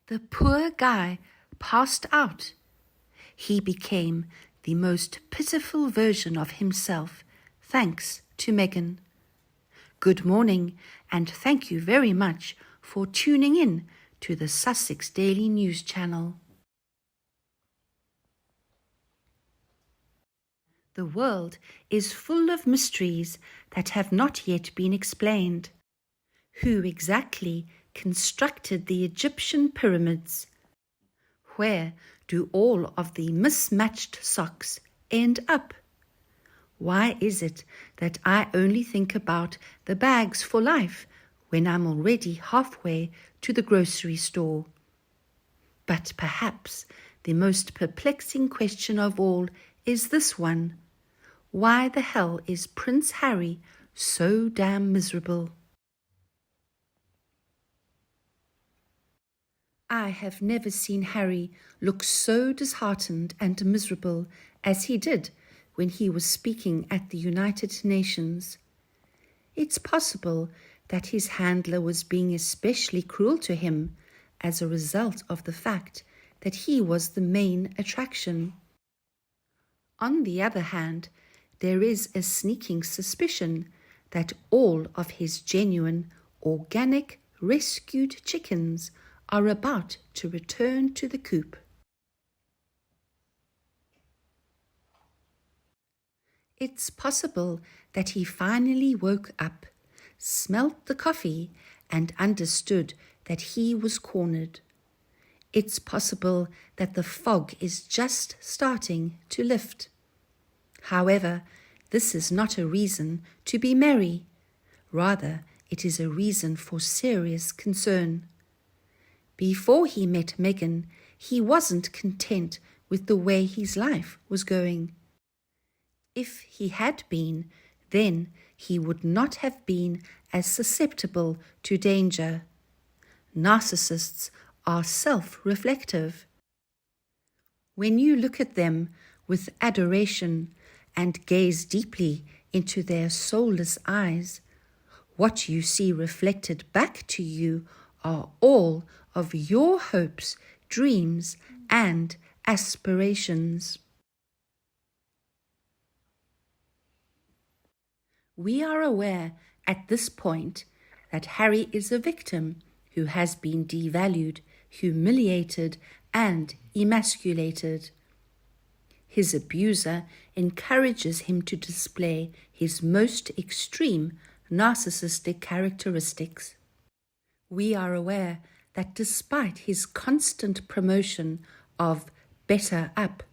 The poor guy passed out. He became the most pitiful version of himself, thanks to Meghan. Good morning, and thank you very much for tuning in to the Sussex Daily News Channel. The world is full of mysteries that have not yet been explained. Who exactly constructed the Egyptian pyramids? Where do all of the mismatched socks end up? Why is it that I only think about the bags for life when I'm already halfway to the grocery store? But perhaps the most perplexing question of all is this one. Why the hell is Prince Harry so damn miserable? I have never seen Harry look so disheartened and miserable as he did when he was speaking at the United Nations. It's possible that his handler was being especially cruel to him as a result of the fact that he was the main attraction. On the other hand, there is a sneaking suspicion that all of his genuine, organic, rescued chickens are about to return to the coop. It's possible that he finally woke up, smelt the coffee, and understood that he was cornered. It's possible that the fog is just starting to lift. However, this is not a reason to be merry. Rather, it is a reason for serious concern. Before he met Meghan, he wasn't content with the way his life was going. If he had been, then he would not have been as susceptible to danger. Narcissists are self-reflective. When you look at them with adoration and gaze deeply into their soulless eyes, what you see reflected back to you are all of your hopes, dreams, and aspirations. We are aware at this point that Harry is a victim who has been devalued, humiliated, and emasculated. His abuser encourages him to display his most extreme narcissistic characteristics. We are aware that despite his constant promotion of better up,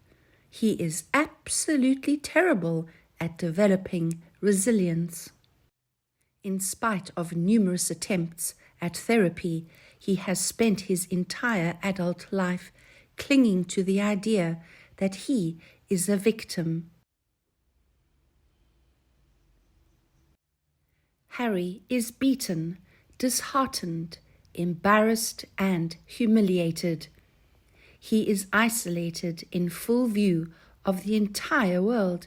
he is absolutely terrible at developing resilience. In spite of numerous attempts at therapy, he has spent his entire adult life clinging to the idea that he is a victim. Harry is beaten, disheartened, embarrassed, and humiliated. He is isolated in full view of the entire world,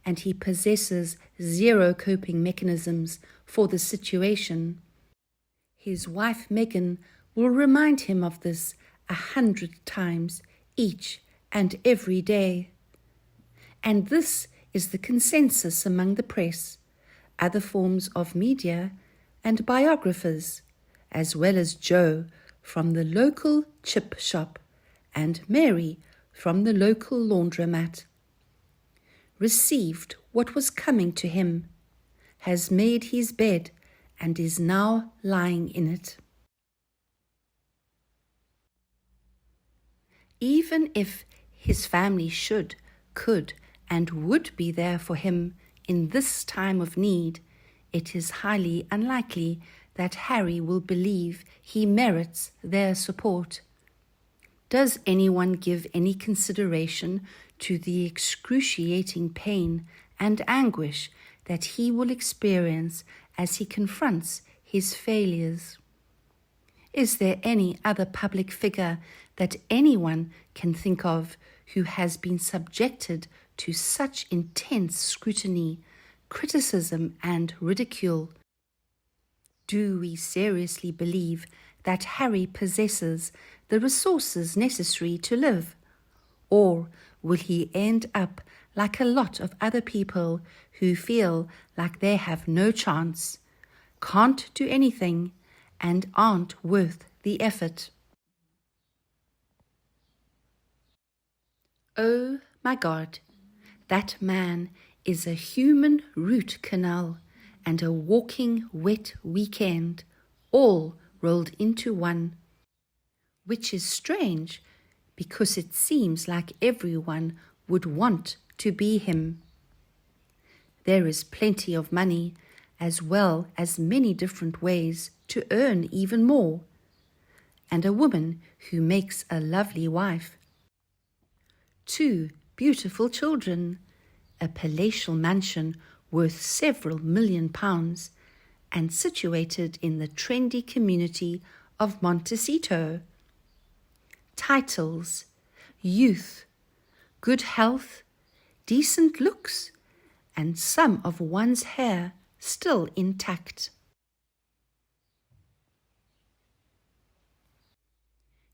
and he possesses zero coping mechanisms for the situation. His wife Meghan will remind him of this 100 times each and every day. And this is the consensus among the press, other forms of media, and biographers, as well as Joe from the local chip shop and Mary from the local laundromat. Received what was coming to him, has made his bed, and is now lying in it. Even if his family should, could, and would be there for him in this time of need, it is highly unlikely that Harry will believe he merits their support. Does anyone give any consideration to the excruciating pain and anguish that he will experience as he confronts his failures? Is there any other public figure that anyone can think of who has been subjected to such intense scrutiny, criticism, and ridicule? Do we seriously believe that Harry possesses the resources necessary to live? Or will he end up like a lot of other people who feel like they have no chance, can't do anything, and aren't worth the effort? Oh my God, that man is a human root canal and a walking wet weekend, all rolled into one. Which is strange, because it seems like everyone would want to be him. There is plenty of money, as well as many different ways to earn even more, and a woman who makes a lovely wife. 2 beautiful children, a palatial mansion worth several £1,000,000, and situated in the trendy community of Montecito. Titles: youth, good health, decent looks, and some of one's hair still intact.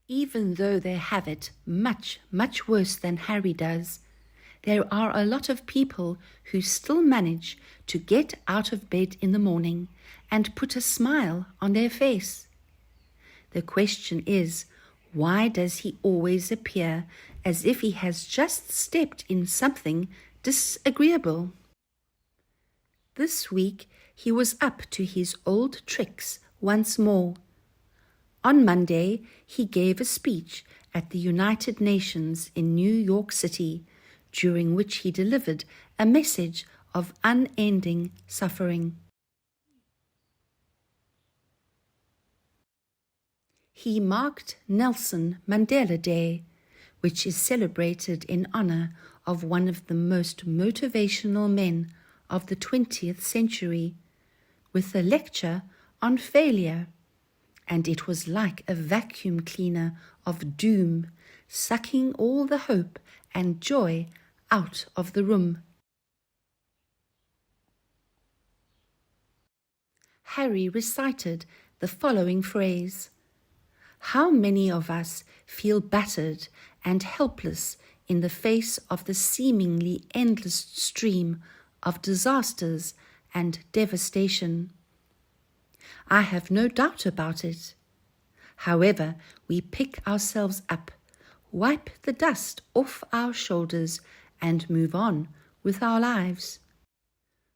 Even though they have it much, much worse than Harry does, there are a lot of people who still manage to get out of bed in the morning and put a smile on their face. The question is, why does he always appear as if he has just stepped in something disagreeable? This week he was up to his old tricks once more. On Monday he gave a speech at the United Nations in New York City, during which he delivered a message of unending suffering. He marked Nelson Mandela Day, which is celebrated in honor of one of the most motivational men of the 20th century, with a lecture on failure, and it was like a vacuum cleaner of doom, sucking all the hope and joy out of the room. Harry recited the following phrase: "How many of us feel battered and helpless in the face of the seemingly endless stream of disasters and devastation? I have no doubt about it. However, we pick ourselves up, wipe the dust off our shoulders, and move on with our lives.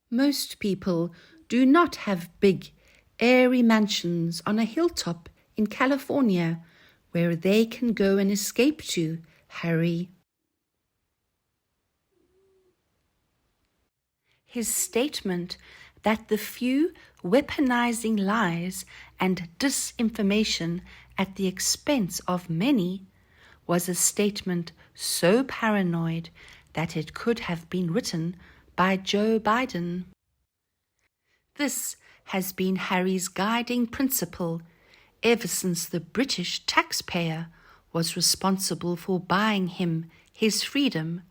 Most people do not have big, airy mansions on a hilltop in California where they can go and escape to, Harry." His statement that the few weaponizing lies and disinformation at the expense of many was a statement so paranoid that it could have been written by Joe Biden. This has been Harry's guiding principle ever since the British taxpayer was responsible for buying him his freedom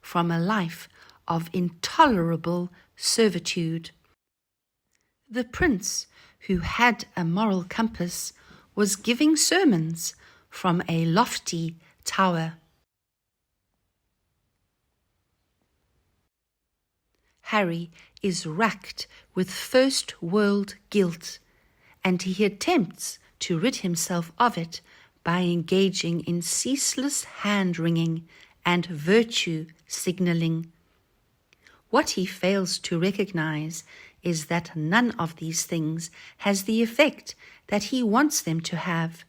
from a life of intolerable servitude. The prince, who had a moral compass, was giving sermons from a lofty tower. Harry is racked with first world guilt, and he attempts to rid himself of it by engaging in ceaseless hand-wringing and virtue signalling. What he fails to recognize is that none of these things has the effect that he wants them to have.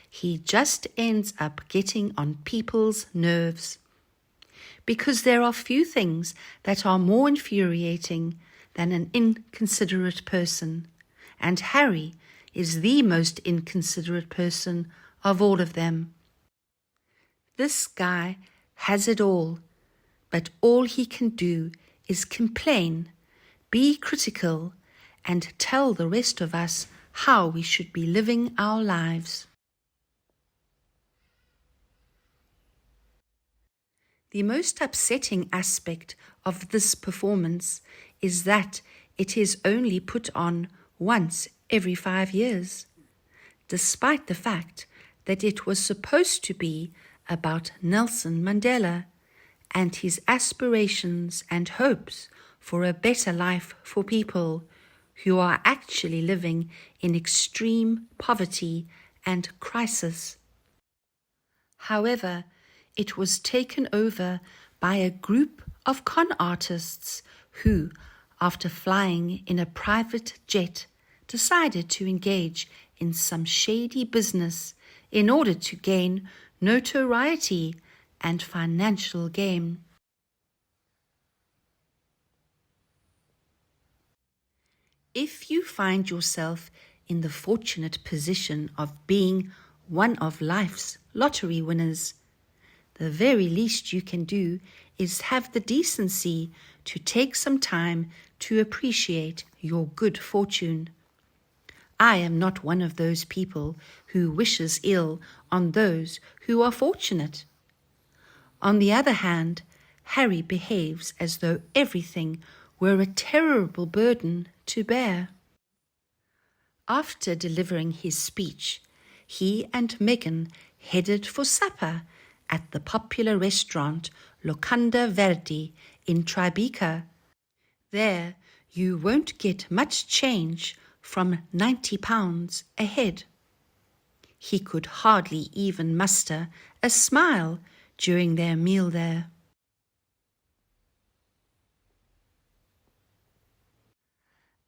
He just ends up getting on people's nerves, because there are few things that are more infuriating than an inconsiderate person, and Harry is the most inconsiderate person of all of them. This guy has it all, but all he can do is complain, be critical, and tell the rest of us how we should be living our lives. The most upsetting aspect of this performance is that it is only put on once every 5 years, despite the fact that it was supposed to be about Nelson Mandela and his aspirations and hopes for a better life for people who are actually living in extreme poverty and crisis. However, it was taken over by a group of con artists who, after flying in a private jet, decided to engage in some shady business in order to gain notoriety and financial gain. If you find yourself in the fortunate position of being one of life's lottery winners, the very least you can do is have the decency to take some time to appreciate your good fortune. I am not one of those people who wishes ill on those who are fortunate. On the other hand, Harry behaves as though everything were a terrible burden to bear. After delivering his speech, he and Meghan headed for supper at the popular restaurant Locanda Verde in Tribeca. There you won't get much change from £90 a head. He could hardly even muster a smile during their meal there.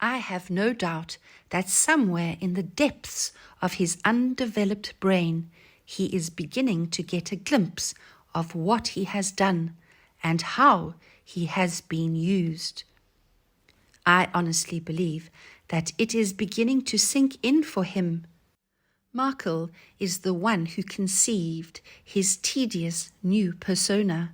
I have no doubt that somewhere in the depths of his undeveloped brain he is beginning to get a glimpse of what he has done and how he has been used. I honestly believe that it is beginning to sink in for him. Markle is the one who conceived his tedious new persona,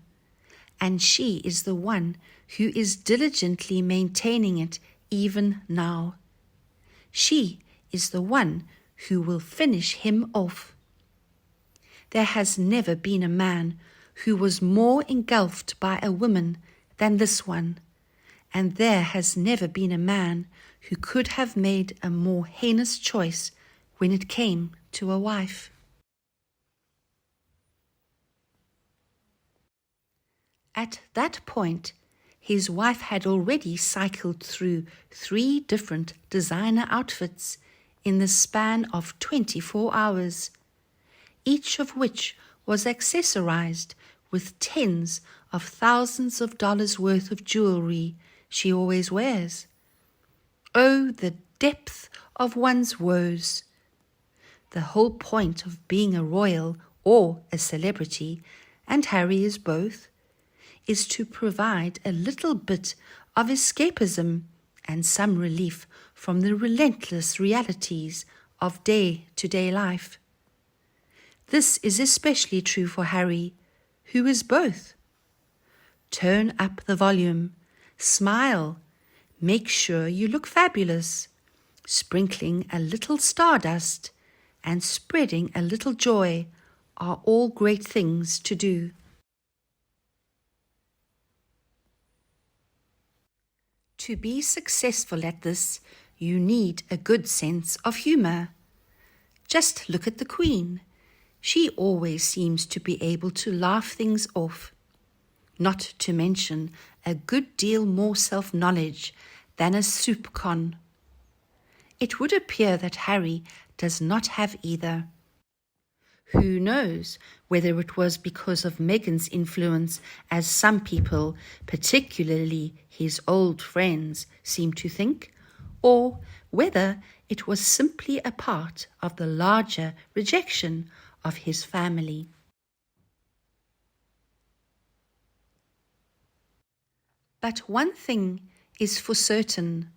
and she is the one who is diligently maintaining it even now. She is the one who will finish him off. There has never been a man who was more engulfed by a woman than this one, and there has never been a man who could have made a more heinous choice when it came to a wife. At that point, his wife had already cycled through 3 different designer outfits in the span of 24 hours, each of which was accessorized with tens of thousands of dollars worth of jewelry she always wears. Oh, the depth of one's woes! The whole point of being a royal or a celebrity, and Harry is both, is to provide a little bit of escapism and some relief from the relentless realities of day-to-day life. This is especially true for Harry, who is both. Turn up the volume, smile, make sure you look fabulous, sprinkling a little stardust and spreading a little joy are all great things to do. To be successful at this, you need a good sense of humor. Just look at the Queen. She always seems to be able to laugh things off, not to mention a good deal more self-knowledge than a soup con. It would appear that Harry does not have either. Who knows whether it was because of Meghan's influence, as some people, particularly his old friends, seem to think, or whether it was simply a part of the larger rejection of his family. But one thing is for certain: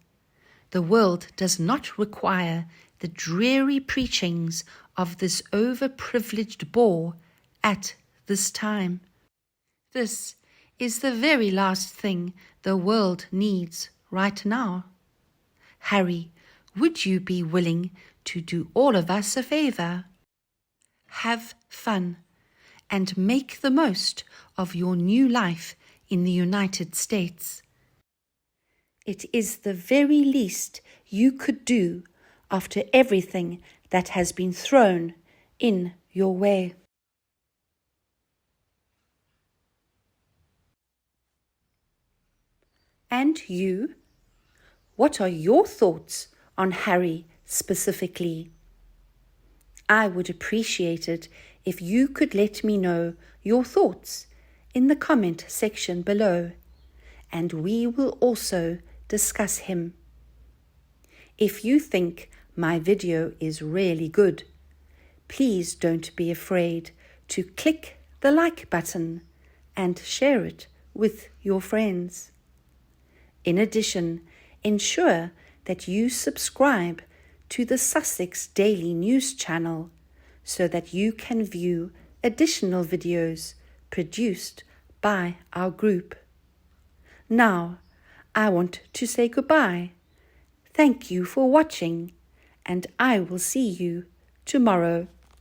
the world does not require the dreary preachings of this overprivileged boor at this time. This is the very last thing the world needs right now. Harry, would you be willing to do all of us a favor? Have fun and make the most of your new life in the United States. It is the very least you could do after everything that has been thrown in your way. And you? What are your thoughts on Harry specifically? I would appreciate it if you could let me know your thoughts in the comment section below, and we will also discuss him. If you think my video is really good, please don't be afraid to click the like button and share it with your friends. In addition, ensure that you subscribe to the Sussex Daily News channel so that you can view additional videos produced by our group. Now, I want to say goodbye. Thank you for watching, and I will see you tomorrow.